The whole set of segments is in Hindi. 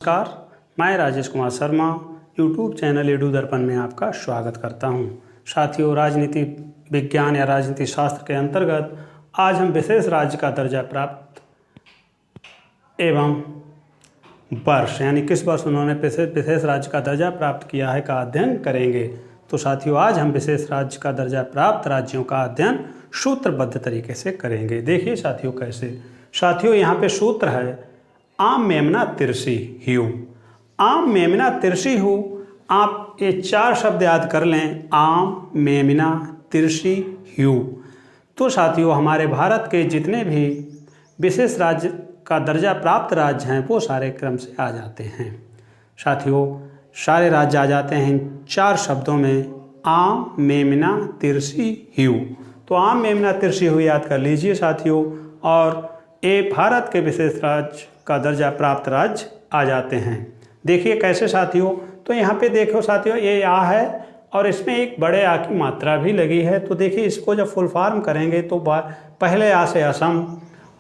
नमस्कार, मैं Rajesh Kumar Sharma YouTube channel edu दर्पण में आपका स्वागत करता हूं। साथियों, राजनीति विज्ञान या राजनीति शास्त्र के अंतर्गत आज हम विशेष राज्य का दर्जा प्राप्त एवं वर्ष यानी किस वर्ष उन्होंने विशेष राज्य का दर्जा प्राप्त किया है का अध्ययन करेंगे। तो साथियों, आज हम विशेष राज्य का दर्जा प्राप्त राज्यों का अध्ययन सूत्रबद्ध तरीके से करेंगे। देखिए साथियों कैसे। साथियों, यहाँ पे सूत्र है आम मेमना तिरसी ह्यू। आम मेमना तिरसी ह्यू, आप ये चार शब्द याद कर लें, आम मेमना तिरसी ह्यू। तो साथियों, हमारे भारत के जितने भी विशेष राज्य का दर्जा प्राप्त राज्य हैं वो सारे क्रम से आ जाते हैं। साथियों, सारे राज्य आ जाते हैं चार शब्दों में, आम मेमना तिरसी ह्यू। तो आम मेमना तिरसी ह्यू याद कर लीजिए साथियों, और ये भारत के विशेष राज्य का दर्जा प्राप्त राज्य आ जाते हैं। देखिए कैसे साथियों। तो यहाँ पे देखो साथियों, ये आ है और इसमें एक बड़े आ की मात्रा भी लगी है। तो देखिए इसको जब फुल फॉर्म करेंगे तो पहले आ से असम,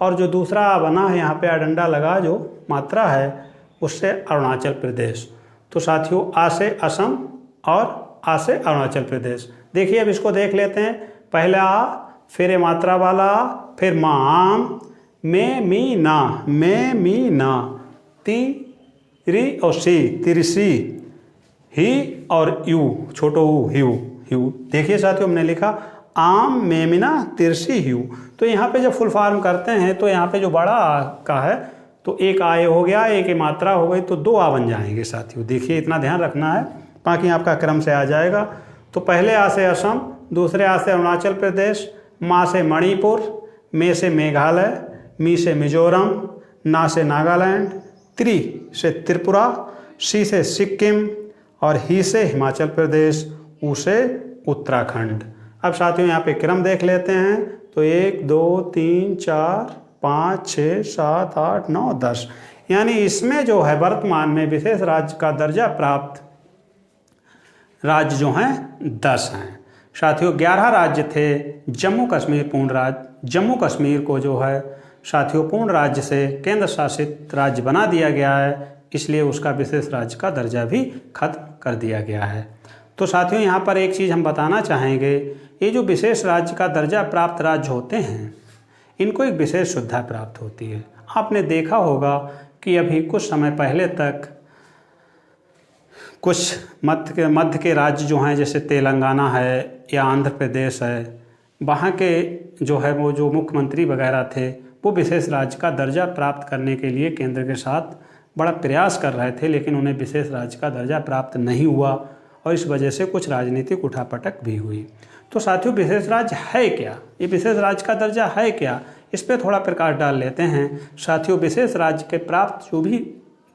और जो दूसरा आ बना है यहाँ पे अडंडा लगा जो मात्रा है उससे अरुणाचल प्रदेश। तो साथियों, आ से असम और आ से अरुणाचल प्रदेश। देखिए अब इसको देख लेते हैं। पहला आ, फिर मात्रा वाला आ, फिर माम, में मी ना, ती और सी, तिरसी, ही और यू, छोटो ऊ, ह्यू। देखिए साथियों, हमने लिखा आम मेमिना तिरसी ह्यू। तो यहाँ पे जब फुल फॉर्म करते हैं तो यहाँ पे जो बड़ा आ का है तो एक आए हो गया, एक मात्रा हो गई, तो दो आ बन जाएंगे साथियों। देखिए इतना ध्यान रखना है, बाकी आपका क्रम से आ जाएगा। तो पहले आ से असम, दूसरे आ से अरुणाचल प्रदेश, मा से मणिपुर, मे से मेघालय, मी से मिजोरम, ना से नागालैंड, त्रि से त्रिपुरा, सी से सिक्किम और ही से हिमाचल प्रदेश, ऊ से उत्तराखंड। अब साथियों यहाँ पे क्रम देख लेते हैं। तो 1 2 3 4 5 6 7 8 9 10, यानी इसमें जो है वर्तमान में विशेष राज्य का दर्जा प्राप्त राज्य जो हैं 10 हैं। साथियों 11 राज्य थे। जम्मू कश्मीर पूर्ण राज्य, जम्मू कश्मीर को जो है साथियों पूर्ण राज्य से केंद्र शासित राज्य बना दिया गया है, इसलिए उसका विशेष राज्य का दर्जा भी खत्म कर दिया गया है। तो साथियों यहाँ पर एक चीज़ हम बताना चाहेंगे, ये जो विशेष राज्य का दर्जा प्राप्त राज्य होते हैं इनको एक विशेष सुविधा प्राप्त होती है। आपने देखा होगा कि अभी कुछ समय पहले तक कुछ मध्य के राज्य जो हैं जैसे तेलंगाना है या आंध्र प्रदेश है, वहाँ के जो है वो जो मुख्यमंत्री वगैरह थे वो विशेष राज्य का दर्जा प्राप्त करने के लिए केंद्र के साथ बड़ा प्रयास कर रहे थे, लेकिन उन्हें विशेष राज्य का दर्जा प्राप्त नहीं हुआ और इस वजह से कुछ राजनीतिक उठापटक भी हुई। तो साथियों विशेष राज्य है क्या, ये विशेष राज्य का दर्जा है क्या, इस पर थोड़ा प्रकाश डाल लेते हैं। साथियों विशेष राज्य के प्राप्त जो भी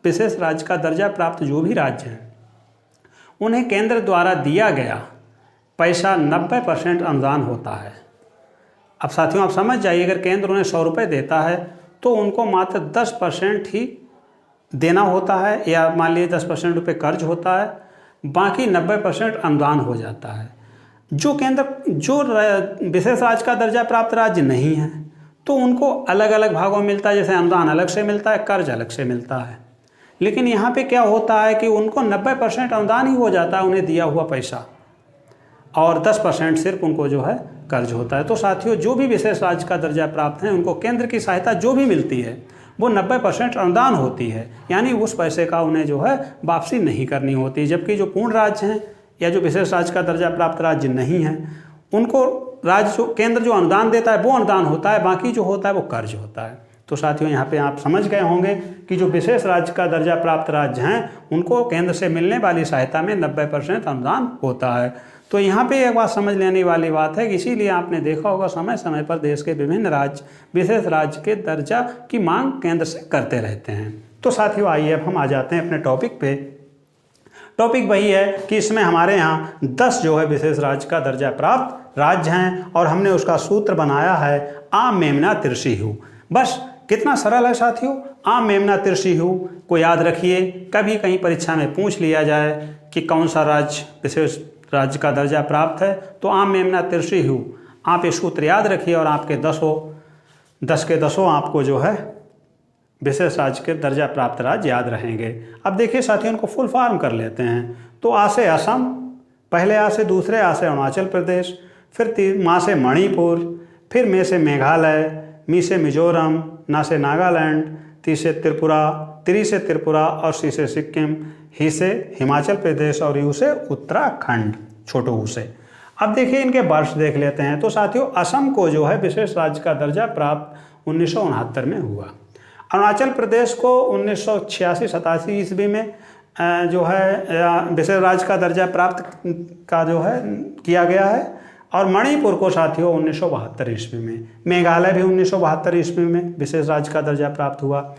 विशेष राज्य का दर्जा प्राप्त जो भी राज्य हैं उन्हें केंद्र द्वारा दिया गया पैसा 90% अनुदान होता है। अब साथियों आप समझ जाइए, अगर केंद्र उन्हें 100 रुपये देता है तो उनको मात्र 10% ही देना होता है, या मान लीजिए 10% रुपये कर्ज होता है, बाकी 90% अनुदान हो जाता है। जो विशेष राज्य का दर्जा प्राप्त राज्य नहीं है तो उनको अलग अलग भागों में मिलता है, जैसे अनुदान अलग से मिलता है, कर्ज अलग से मिलता है। लेकिन यहाँ पे क्या होता है कि उनको 90% अनुदान ही हो जाता है उन्हें दिया हुआ पैसा, और 10% सिर्फ उनको जो है कर्ज होता है। तो साथियों जो भी विशेष राज्य का दर्जा प्राप्त है उनको केंद्र की सहायता जो भी मिलती है वो 90% अनुदान होती है, यानी उस पैसे का उन्हें जो है वापसी नहीं करनी होती। जबकि जो पूर्ण राज्य हैं या जो विशेष राज्य का दर्जा प्राप्त राज्य नहीं है उनको केंद्र जो अनुदान देता है वो अनुदान होता है, बाकी जो होता है वो कर्ज होता है। तो साथियों यहाँ पे आप समझ गए होंगे कि जो विशेष राज्य का दर्जा प्राप्त राज्य हैं उनको केंद्र से मिलने वाली सहायता में 90% अनुदान होता है। तो यहाँ पे एक बात समझ लेने वाली बात है कि इसीलिए आपने देखा होगा समय समय पर देश के विभिन्न राज्य विशेष राज्य के दर्जा की मांग केंद्र से करते रहते हैं। तो साथियों आइए अब हम आ जाते हैं अपने टॉपिक पे। टॉपिक वही है कि इसमें हमारे यहाँ 10 जो है विशेष राज्य का दर्जा प्राप्त राज्य हैं और हमने उसका सूत्र बनाया है आम मेमना तिरसी ह्यू। बस कितना सरल है साथियों, आम मेमना तिरसी ह्यू को याद रखिए। कभी कहीं परीक्षा में पूछ लिया जाए कि कौन सा राज्य विशेष राज्य का दर्जा प्राप्त है तो आम मेमना तिरसी ह्यू, आप ये सूत्र याद रखिए और आपके 10 के 10 आपको जो है विशेष राज्य के दर्जा प्राप्त राज्य याद रहेंगे। अब देखिए साथियों, उनको फुल फॉर्म कर लेते हैं। तो आ से असम, पहले आ से दूसरे आ से अरुणाचल प्रदेश, फिर माँ से मणिपुर, फिर मे से मेघालय, मी से मिजोरम, ना से नागालैंड, ती से त्रिपुरा, त्रि से त्रिपुरा और सी से सिक्किम, ही से हिमाचल प्रदेश और यू से उत्तराखंड, छोटो ऊ से। अब देखिए इनके वर्ष देख लेते हैं। तो साथियों, असम को जो है विशेष राज्य का दर्जा प्राप्त 1969 में हुआ। अरुणाचल प्रदेश को 1986-87 ईस्वी में जो है विशेष राज्य का दर्जा प्राप्त का जो है किया गया है। और मणिपुर को साथियों 1972 ईस्वी में, मेघालय भी 1972 ईस्वी में विशेष राज्य का दर्जा प्राप्त हुआ।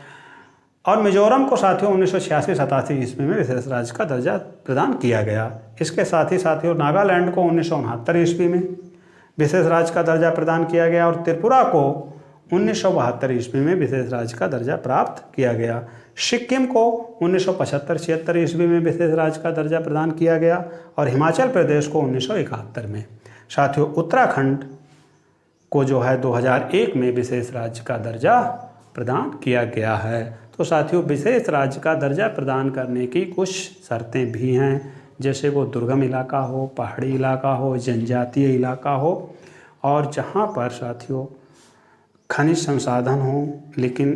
और मिजोरम को साथियों 1986-87 ईस्वी में विशेष राज्य का दर्जा प्रदान किया गया। इसके साथ ही साथियों नागालैंड को 1969 ईस्वी में विशेष राज्य का दर्जा प्रदान किया गया और त्रिपुरा को 1972 ईस्वी में विशेष राज्य का दर्जा प्राप्त किया गया। सिक्किम को 1975-76 ईस्वी में विशेष राज्य का दर्जा प्रदान किया गया और हिमाचल प्रदेश को 1971 में। साथियों, उत्तराखंड को जो है 2001 में विशेष राज्य का दर्जा प्रदान किया गया है। तो साथियों, विशेष राज्य का दर्जा प्रदान करने की कुछ शर्तें भी हैं, जैसे वो दुर्गम इलाका हो, पहाड़ी इलाका हो, जनजातीय इलाका हो और जहाँ पर साथियों खनिज संसाधन हो लेकिन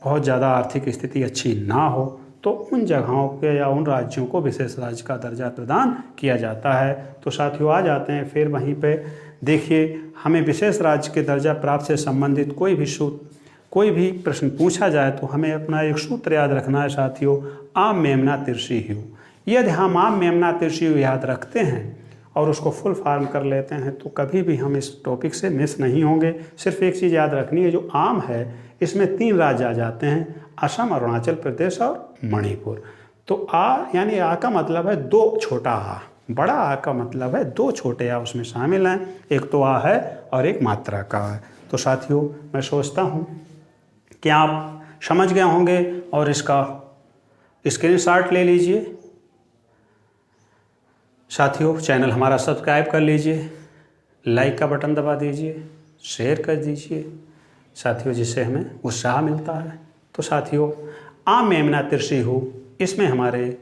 बहुत ज़्यादा आर्थिक स्थिति अच्छी ना हो, तो उन जगहों के या उन राज्यों को विशेष राज्य का दर्जा प्रदान किया जाता है। तो साथियों, आ जाते हैं फिर वहीं पे। देखिए, हमें विशेष राज्य के दर्जा प्राप्त से संबंधित कोई भी प्रश्न पूछा जाए तो हमें अपना एक सूत्र याद रखना है साथियों, आम मेमना तिरछी हूँ। यदि हम आम मेमना तिरछी हूँ याद रखते हैं और उसको फुल फॉर्म कर लेते हैं तो कभी भी हम इस टॉपिक से मिस नहीं होंगे। सिर्फ एक चीज़ याद रखनी है, जो आम है इसमें 3 राज्य आ जाते हैं, असम, अरुणाचल प्रदेश और मणिपुर। तो आ यानी आ का मतलब है 2 छोटा आ, बड़ा आ का मतलब है 2 छोटे आ उसमें शामिल हैं। एक तो आ है और एक मात्रा का है। तो साथियों, मैं सोचता हूँ कि आप समझ गए होंगे और इसका स्क्रीनशॉट ले लीजिए। साथियों, चैनल हमारा सब्सक्राइब कर लीजिए, लाइक का बटन दबा दीजिए, शेयर कर दीजिए साथियों, जिससे हमें उत्साह मिलता है। तो साथियों, आम मेमना तिरछी हूँ, इसमें हमारे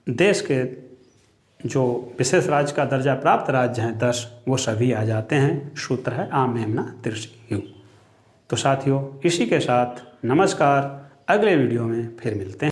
देश के जो विशेष राज्य का दर्जा प्राप्त राज्य हैं 10, वो सभी आ जाते हैं। सूत्र है आम मेमना तिरछी हूँ। तो साथियों, इसी के साथ नमस्कार, अगले वीडियो में फिर मिलते हैं।